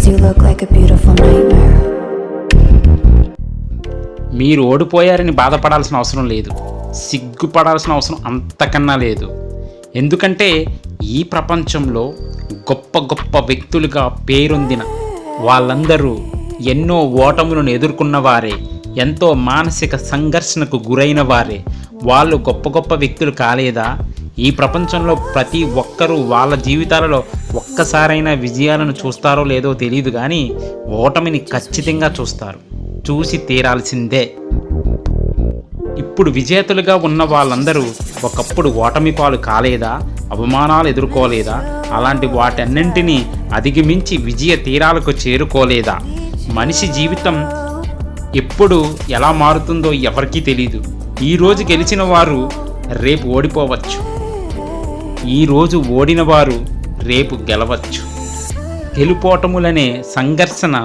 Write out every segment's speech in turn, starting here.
you look like a beautiful nightmare. మీరు ఓడిపోయారని బాధపడాల్సిన అవసరం లేదు, సిగ్గుపడాల్సిన అవసరం అంతకన్నా లేదు. ఎందుకంటే ఈ ప్రపంచంలో గొప్ప గొప్ప వ్యక్తులుగా పేరొందిన వాళ్ళందరూ ఎన్నో ఓటములను ఎదుర్కొన్న వారే, ఎంతో మానసిక సంఘర్షణకు గురైన వారే. వాళ్ళు గొప్ప గొప్ప వ్యక్తులు కాలేదా? ఈ ప్రపంచంలో ప్రతి ఒక్కరూ వాళ్ళ జీవితాలలో ఒక్కసారైనా విజయాలను చూస్తారో లేదో తెలియదు, కానీ ఓటమిని ఖచ్చితంగా చూస్తారు, చూసి తీరాల్సిందే. ఇప్పుడు విజేతలుగా ఉన్న వాళ్ళందరూ ఒకప్పుడు ఓటమి పాలు కాలేదా? అవమానాలు ఎదుర్కోలేదా? అలాంటి వాటన్నింటినీ అధిగమించి విజయ తీరాలకు చేరుకోలేదా? మనిషి జీవితం ఎప్పుడు ఎలా మారుతుందో ఎవరికీ తెలీదు. ఈరోజు గెలిచిన వారు రేపు ఓడిపోవచ్చు, ఈరోజు ఓడిన వారు రేపు గెలవచ్చు. గెలుపోటములనే సంఘర్షణ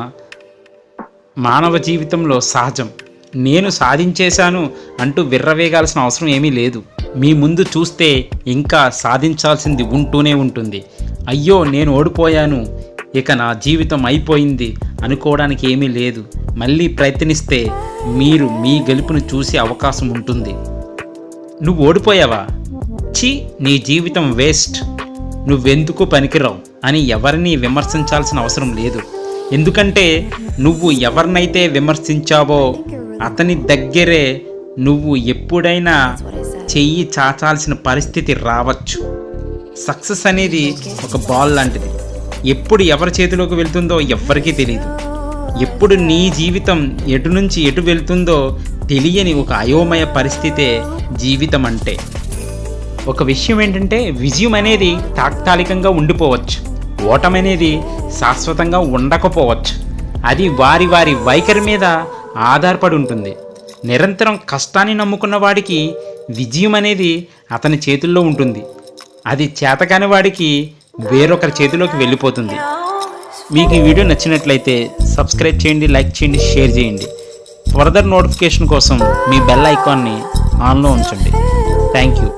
మానవ జీవితంలో సహజం. నేను సాధించేశాను అంటూ విర్రవేగాల్సిన అవసరం ఏమీ లేదు. మీ ముందు చూస్తే ఇంకా సాధించాల్సింది ఉంటూనే ఉంటుంది. అయ్యో నేను ఓడిపోయాను, ఇక నా జీవితం అయిపోయింది అనుకోవడానికి ఏమీ లేదు. మళ్ళీ ప్రయత్నిస్తే మీరు మీ గెలుపును చూసే అవకాశం ఉంటుంది. నువ్వు ఓడిపోయావా? ఛీ, నీ జీవితం వేస్ట్, నువ్వెందుకు పనికిరావు అని ఎవరిని విమర్శించాల్సిన అవసరం లేదు. ఎందుకంటే నువ్వు ఎవరినైతే విమర్శించావో అతని దగ్గరే నువ్వు ఎప్పుడైనా చెయ్యి చాచాల్సిన పరిస్థితి రావచ్చు. సక్సెస్ అనేది ఒక బాల్ లాంటిది. ఎప్పుడు ఎవరి చేతిలోకి వెళ్తుందో ఎవ్వరికీ తెలియదు. ఎప్పుడు నీ జీవితం ఎటు నుంచి ఎటు వెళ్తుందో తెలియని ఒక అయోమయ పరిస్థితే జీవితం అంటే. ఒక విషయం ఏంటంటే, విజయం అనేది తాత్కాలికంగా ఉండిపోవచ్చు, ఓటమి అనేది శాశ్వతంగా ఉండకపోవచ్చు. అది వారి వారి వైఖరి మీద ఆధారపడి ఉంటుంది. నిరంతరం కష్టాన్ని నమ్ముకున్న వాడికి విజయం అనేది అతని చేతుల్లో ఉంటుంది. అది చేతకాని వాడికి వేరొకరి చేతిలోకి వెళ్ళిపోతుంది. మీకు ఈ వీడియో నచ్చినట్లయితే సబ్స్క్రైబ్ చేయండి, లైక్ చేయండి, షేర్ చేయండి. ఫర్దర్ నోటిఫికేషన్ కోసం మీ బెల్ ఐకాన్ని ఆన్లో ఉంచండి. Thank you.